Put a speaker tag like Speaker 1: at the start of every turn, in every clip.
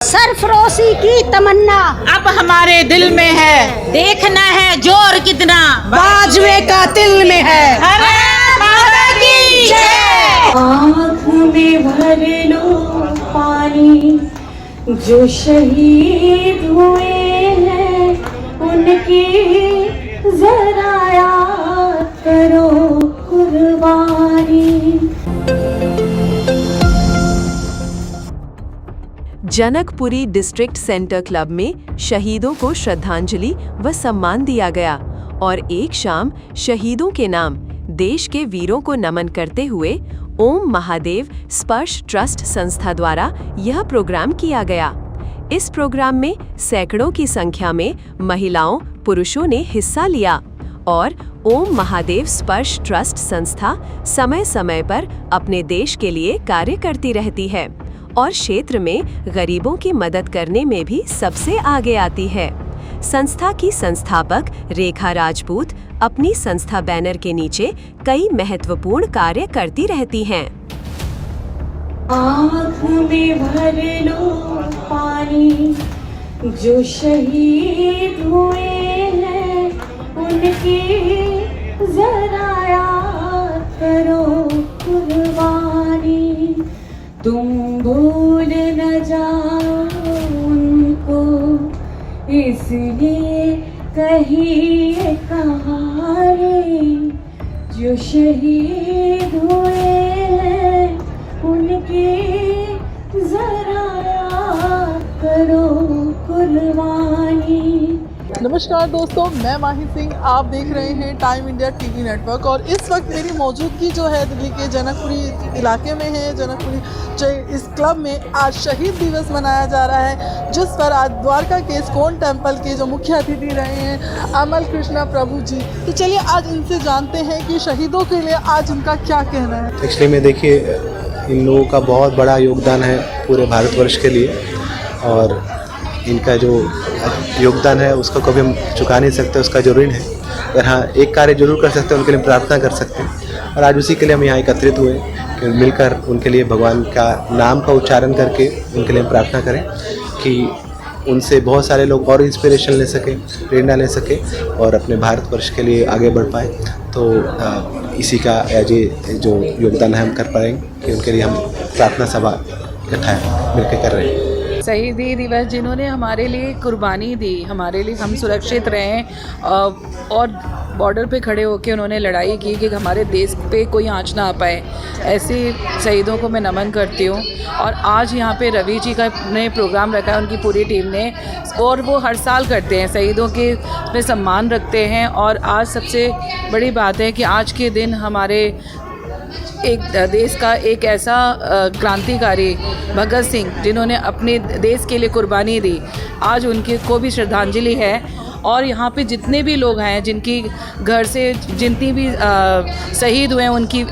Speaker 1: सरफरोशी की तमन्ना
Speaker 2: अब हमारे दिल में है, देखना है जोर कितना
Speaker 1: बाजवे का दिल में है।
Speaker 2: भारत माता की जय।
Speaker 3: आँख में भर लो पानी, जो शहीद हुए हैं उनकी जरा याद करो कुर्बानी।
Speaker 4: जनकपुरी डिस्ट्रिक्ट सेंटर क्लब में शहीदों को श्रद्धांजलि व सम्मान दिया गया और एक शाम शहीदों के नाम देश के वीरों को नमन करते हुए ओम महादेव स्पर्श ट्रस्ट संस्था द्वारा यह प्रोग्राम किया गया। इस प्रोग्राम में सैकड़ों की संख्या में महिलाओं पुरुषों ने हिस्सा लिया और ओम महादेव स्पर्श ट्रस्ट संस्था समय समय पर अपने देश के लिए कार्य करती रहती है और क्षेत्र में गरीबों की मदद करने में भी सबसे आगे आती है। संस्था की संस्थापक रेखा राजपूत अपनी संस्था बैनर के नीचे कई महत्वपूर्ण कार्य करती रहती हैं।
Speaker 3: आँख में भर लो पानी, जो शहीद हुए हैं उनकी जरा याद करो कुर्बानी। तुम भूल न जाओ उनको, इसलिए कहिए कहानी, जो शहीद हुए हैं उनकी जरा याद करो कुर्बानी।
Speaker 5: नमस्कार दोस्तों, मैं माही सिंह, आप देख रहे हैं टाइम इंडिया टीवी नेटवर्क और इस वक्त मेरी मौजूदगी जो है दिल्ली के जनकपुरी इलाके में है। जनकपुरी इस क्लब में आज शहीद दिवस मनाया जा रहा है, जिस पर आज द्वारका के इस्कॉन टेम्पल के जो मुख्य अतिथि रहे हैं अमल कृष्णा प्रभु जी। तो चलिए आज इनसे जानते हैं कि शहीदों के लिए आज उनका क्या कहना है।
Speaker 6: एक्चुअली में देखिए, इन लोगों का बहुत बड़ा योगदान है पूरे भारतवर्ष के लिए और इनका जो योगदान है उसको कभी हम चुका नहीं सकते, उसका जो ऋण है। पर हाँ, एक कार्य जरूर कर सकते हैं, उनके लिए प्रार्थना कर सकते हैं और आज उसी के लिए हम यहाँ एकत्रित हुए कि मिलकर उनके लिए भगवान का नाम का उच्चारण करके उनके लिए प्रार्थना करें कि उनसे बहुत सारे लोग और इंस्पिरेशन ले सकें, प्रेरणा ले सकें और अपने भारतवर्ष के लिए आगे बढ़ पाएँ। तो इसी का ये जो योगदान है हम कर पाएंगे कि उनके लिए हम प्रार्थना सभा इकट्ठा मिलकर कर रहे हैं।
Speaker 7: शहीदी दिवस जिन्होंने हमारे लिए कुर्बानी दी, हमारे लिए हम सुरक्षित रहें और बॉर्डर पे खड़े होकर उन्होंने लड़ाई की कि हमारे देश पे कोई आँच ना आ पाए, ऐसे शहीदों को मैं नमन करती हूँ। और आज यहाँ पे रवि जी का ने प्रोग्राम रखा है उनकी पूरी टीम ने और वो हर साल करते हैं, शहीदों के में सम्मान रखते हैं। और आज सबसे बड़ी बात है कि आज के दिन हमारे एक देश का एक ऐसा क्रांतिकारी भगत सिंह जिन्होंने अपने देश के लिए कुर्बानी दी, आज उनके को भी श्रद्धांजलि है। और यहाँ पे जितने भी लोग हैं जिनकी घर से जितनी भी शहीद हुए हैं उनकी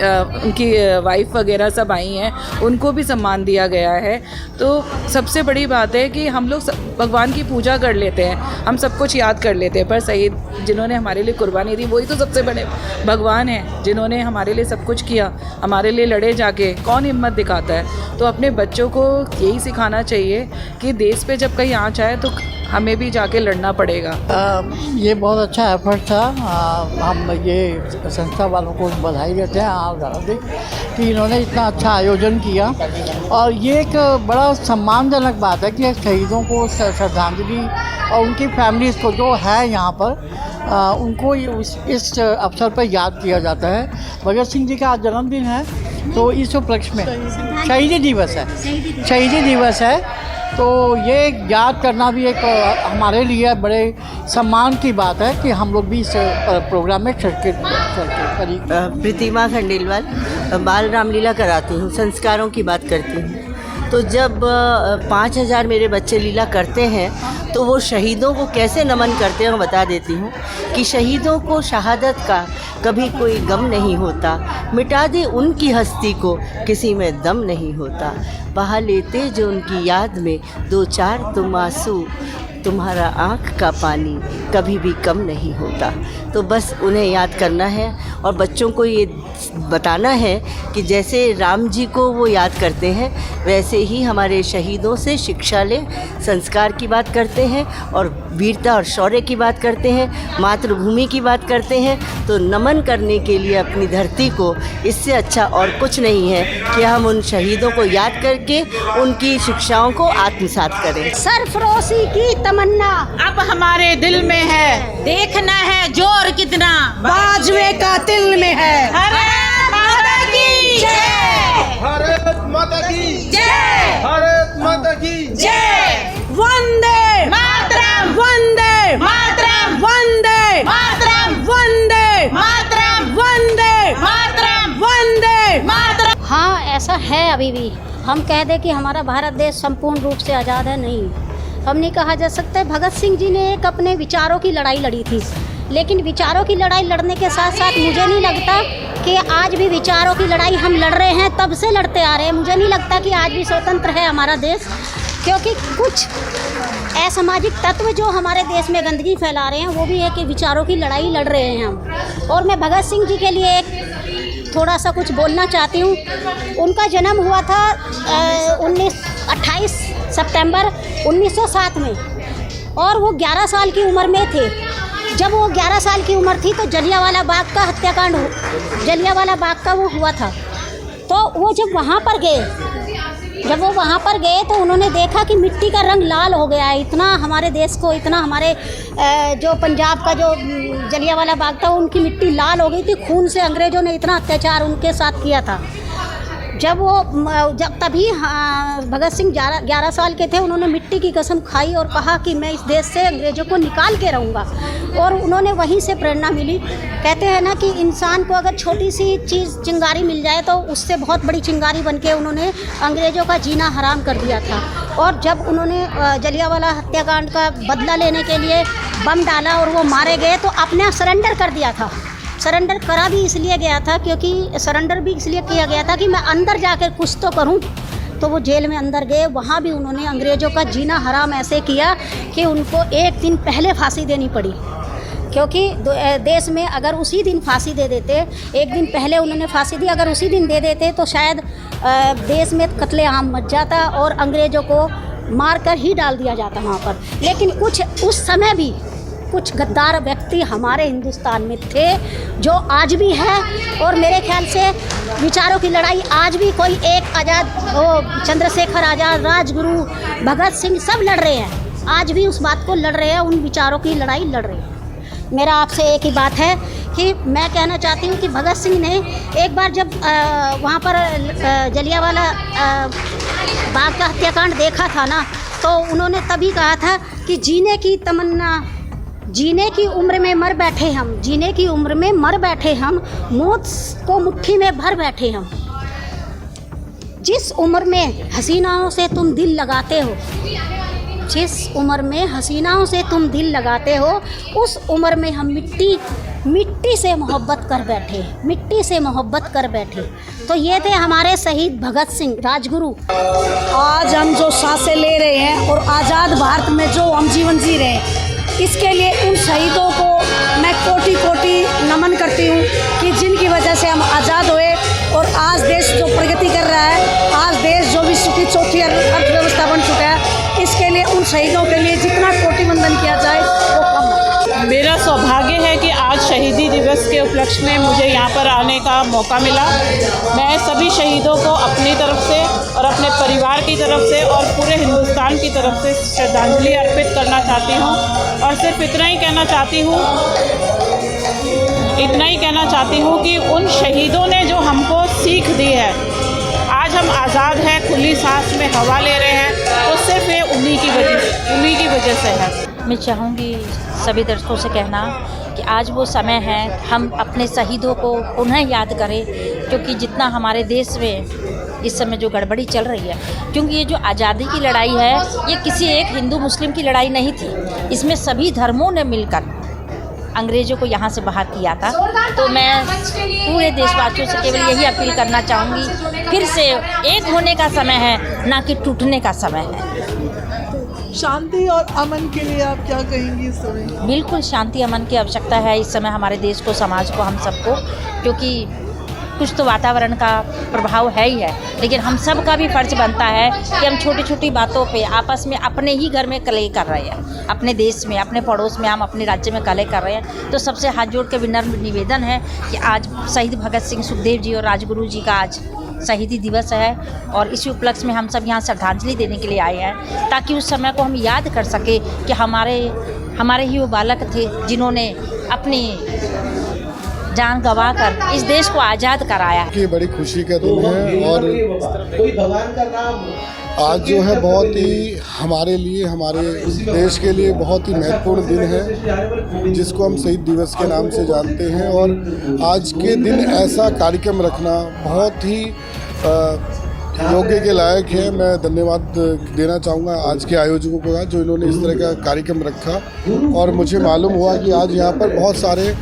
Speaker 7: वाइफ वगैरह सब आई हैं, उनको भी सम्मान दिया गया है। तो सबसे बड़ी बात है कि हम लोग भगवान की पूजा कर लेते हैं, हम सब कुछ याद कर लेते हैं, पर शहीद जिन्होंने हमारे लिए कुर्बानी दी वही तो सबसे बड़े भगवान हैं, जिन्होंने हमारे लिए सब कुछ किया, हमारे लिए लड़े जाके। कौन हिम्मत दिखाता है? तो अपने बच्चों को यही सिखाना चाहिए कि देश पे जब कहीं आँच आए तो हमें भी जाके लड़ना पड़ेगा।
Speaker 8: ये बहुत अच्छा एफर्ट था। हम ये संस्था वालों को बधाई देते हैं कि इन्होंने इतना अच्छा आयोजन किया और ये एक बड़ा सम्मानजनक बात है कि शहीदों को श्रद्धांजलि और उनकी फैमिलीज़ को जो है यहाँ पर उनको इस अवसर पर याद किया जाता है। भगत सिंह जी का आज जन्मदिन है, तो इस उपलक्ष्य में शहीदी दिवस है, तो ये याद करना भी एक हमारे लिए बड़े सम्मान की बात है कि हम लोग भी इस प्रोग्राम में शिरकत करें।
Speaker 9: प्रतिमा खंडेलवाल, बाल रामलीला कराती हूँ, संस्कारों की बात करती हूँ। तो जब 5000 मेरे बच्चे लीला करते हैं तो वो शहीदों को कैसे नमन करते हैं, मैं बता देती हूँ कि शहीदों को शहादत का कभी कोई गम नहीं होता, मिटा दे उनकी हस्ती को किसी में दम नहीं होता, बहा लेते जो उनकी याद में 2-4 तुम आंसू, तुम्हारा आँख का पानी कभी भी कम नहीं होता। तो बस उन्हें याद करना है और बच्चों को ये बताना है कि जैसे राम जी को वो याद करते हैं वैसे ही हमारे शहीदों से शिक्षा लें, संस्कार की बात करते हैं और वीरता और शौर्य की बात करते हैं, मातृभूमि की बात करते हैं। तो नमन करने के लिए अपनी धरती को इससे अच्छा और कुछ नहीं है कि हम उन शहीदों को याद करके उनकी शिक्षाओं को आत्मसात करें।
Speaker 1: सरफरोशी की तमन्ना
Speaker 2: अब हमारे दिल में है, देखना है जोर कितना
Speaker 1: बाजवे का तिल में है।
Speaker 2: भारत माता की जय,
Speaker 10: भारत माता की
Speaker 2: जय,
Speaker 10: भारत माता की
Speaker 2: जय,
Speaker 1: वंदे
Speaker 2: मातरम,
Speaker 1: वंदे
Speaker 2: मातरम,
Speaker 1: वंदे
Speaker 2: मातरम,
Speaker 1: वंदे
Speaker 2: मातरम,
Speaker 1: वंदे
Speaker 2: मातरम,
Speaker 1: वंदे
Speaker 2: मातरम।
Speaker 11: हाँ, ऐसा है। अभी भी हम कह दें कि हमारा भारत देश संपूर्ण रूप से आज़ाद है, नहीं। हम नहीं कहा जा सकता। भगत सिंह जी ने एक अपने विचारों की लड़ाई लड़ी थी, लेकिन विचारों की लड़ाई लड़ने के साथ साथ मुझे नहीं लगता कि आज भी विचारों की लड़ाई हम लड़ रहे हैं, तब से लड़ते आ रहे हैं। मुझे नहीं लगता कि आज भी स्वतंत्र है हमारा देश, क्योंकि कुछ असामाजिक तत्व जो हमारे देश में गंदगी फैला रहे हैं वो भी है कि विचारों की लड़ाई लड़ रहे हैं हम। और मैं भगत सिंह जी के लिए एक थोड़ा सा कुछ बोलना चाहती हूँ। उनका जन्म हुआ था 28 सितंबर 1907 में, और वो 11 साल की उम्र में थे। जब वो 11 साल की उम्र थी तो जलियांवाला बाग का हत्याकांड जलियांवाला बाग का वो हुआ था। तो वो जब वहाँ पर गए तो उन्होंने देखा कि मिट्टी का रंग लाल हो गया है। इतना हमारे देश को, इतना हमारे जो पंजाब का जो जलियांवाला बाग था उनकी मिट्टी लाल हो गई थी खून से। अंग्रेज़ों ने इतना अत्याचार उनके साथ किया था। जब तभी भगत सिंह 11 साल के थे, उन्होंने मिट्टी की कसम खाई और कहा कि मैं इस देश से अंग्रेज़ों को निकाल के रहूँगा। और उन्होंने वहीं से प्रेरणा मिली। कहते हैं ना कि इंसान को अगर छोटी सी चीज़ चिंगारी मिल जाए तो उससे बहुत बड़ी चिंगारी बन के उन्होंने अंग्रेज़ों का जीना हराम कर दिया था। और जब उन्होंने जलियांवाला हत्याकांड का बदला लेने के लिए बम डाला और वो मारे गए तो अपने सरेंडर कर दिया था। सरेंडर करा भी इसलिए गया था क्योंकि सरेंडर भी इसलिए किया गया था कि मैं अंदर जाकर कुछ तो करूं। तो वो जेल में अंदर गए, वहाँ भी उन्होंने अंग्रेज़ों का जीना हराम ऐसे किया कि उनको एक दिन पहले फांसी देनी पड़ी। क्योंकि देश में अगर उसी दिन फांसी दे देते, एक दिन पहले उन्होंने फांसी दी, अगर उसी दिन दे देते तो शायद देश में कत्लेआम मच जाता और अंग्रेज़ों को मार कर ही डाल दिया जाता वहाँ पर। लेकिन कुछ उस समय भी कुछ गद्दार व्यक्ति हमारे हिंदुस्तान में थे जो आज भी है। और मेरे ख्याल से विचारों की लड़ाई आज भी कोई एक आज़ाद, चंद्रशेखर आज़ाद, राजगुरु, भगत सिंह सब लड़ रहे हैं। आज भी उस बात को लड़ रहे हैं, उन विचारों की लड़ाई लड़ रहे हैं। मेरा आपसे एक ही बात है कि मैं कहना चाहती हूँ कि भगत सिंह ने एक बार जब वहाँ पर जलियांवाला बाग का हत्याकांड देखा था ना, तो उन्होंने तभी कहा था कि जीने की तमन्ना, जीने की उम्र में मर बैठे हम, जीने की उम्र में मर बैठे हम, मौत को मुट्ठी में भर बैठे हम। जिस उम्र में हसीनाओं से तुम दिल लगाते हो, जिस उम्र में हसीनाओं से तुम दिल लगाते हो, उस उम्र में हम मिट्टी से मोहब्बत कर बैठे, मिट्टी से मोहब्बत कर बैठे। तो ये थे हमारे शहीद भगत सिंह, राजगुरु।
Speaker 1: आज हम जो सांसें ले रहे हैं और आज़ाद भारत में जो हम जीवन जी रहे हैं, इसके लिए उन शहीदों को मैं कोटि कोटि नमन करती हूँ कि जिनकी वजह से हम आज़ाद हुए। और आज देश जो प्रगति कर रहा है, आज देश जो विश्व की चौथी अर्थव्यवस्था बन चुका है, इसके लिए उन शहीदों के लिए जितना कोटि वंदन किया जाए वो कम है।
Speaker 2: मेरा सौभाग्य है कि आज शहीदी दिवस के उपलक्ष्य में मुझे यहाँ पर आने का मौका मिला। मैं सभी शहीदों को अपनी तरफ से और अपने परिवार की तरफ से और पूरे हिंदुस्तान की तरफ से श्रद्धांजलि अर्पित करना चाहती हूँ। और सिर्फ इतना ही कहना चाहती हूँ कि उन शहीदों ने जो हमको सीख दी है, आज हम आज़ाद हैं, खुली सांस में हवा ले रहे हैं, तो सिर्फ ये उन्हीं की वजह से है।
Speaker 11: मैं चाहूँगी सभी दर्शकों से कहना कि आज वो समय है हम अपने शहीदों को पुनः याद करें, क्योंकि जितना हमारे देश में इस समय जो गड़बड़ी चल रही है, क्योंकि ये जो आज़ादी की लड़ाई है ये किसी एक हिंदू मुस्लिम की लड़ाई नहीं थी, इसमें सभी धर्मों ने मिलकर अंग्रेज़ों को यहाँ से बाहर किया था। तो मैं पूरे देशवासियों से केवल यही अपील करना चाहूँगी, फिर से एक होने का समय है, ना कि टूटने का समय है।
Speaker 5: शांति और अमन के लिए आप क्या कहेंगी इस समय?
Speaker 12: बिल्कुल शांति अमन की आवश्यकता है इस समय हमारे देश को, समाज को, हम सबको, क्योंकि कुछ तो वातावरण का प्रभाव है ही है, लेकिन हम सब का भी फर्ज बनता है कि हम छोटी छोटी बातों पे आपस में अपने ही घर में कलह कर रहे हैं, अपने देश में, अपने पड़ोस में, हम अपने राज्य में कलह कर रहे हैं। तो सबसे हाथ जोड़ के विनम्र निवेदन है कि आज शहीद भगत सिंह, सुखदेव जी और राजगुरु जी का आज शहीदी दिवस है और इसी उपलक्ष्य में हम सब यहाँ श्रद्धांजलि देने के लिए आए हैं, ताकि उस समय को हम याद कर सके कि हमारे ही वो बालक थे जिन्होंने अपनी जान गंवाकर इस देश को आज़ाद कराया।
Speaker 13: ये बड़ी खुशी का दिन है और आज जो है बहुत ही हमारे लिए, हमारे देश के लिए बहुत ही महत्वपूर्ण दिन है, जिसको हम शहीद दिवस के नाम से जानते हैं। और आज के दिन ऐसा कार्यक्रम रखना बहुत ही योग्य के लायक है। मैं धन्यवाद देना चाहूँगा आज के आयोजकों को जो इन्होंने इस तरह का कार्यक्रम रखा। और मुझे मालूम हुआ कि आज यहाँ पर बहुत सारे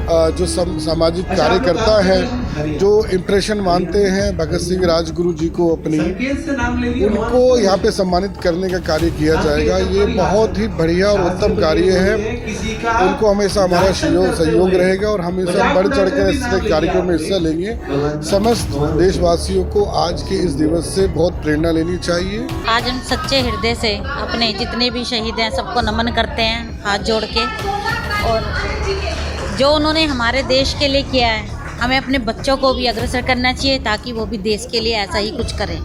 Speaker 13: जो सामाजिक कार्यकर्ता हैं जो इम्प्रेशन मानते हैं भगत सिंह राजगुरु जी को अपनी, उनको यहाँ पे सम्मानित करने का कार्य किया जाएगा। ये बहुत ही बढ़िया और उत्तम कार्य है। उनको हमेशा हमारा सहयोग रहेगा और हमेशा बढ़ चढ़ कर इस कार्यक्रम में हिस्सा लेंगे। समस्त देशवासियों को आज के इस दिवस से बहुत प्रेरणा लेनी चाहिए।
Speaker 12: आज हम सच्चे हृदय से अपने जितने भी शहीद हैं सबको नमन करते हैं हाथ जोड़ के, और जो उन्होंने हमारे देश के लिए किया है हमें अपने बच्चों को भी अग्रसर करना चाहिए ताकि वो भी देश के लिए ऐसा ही कुछ करें।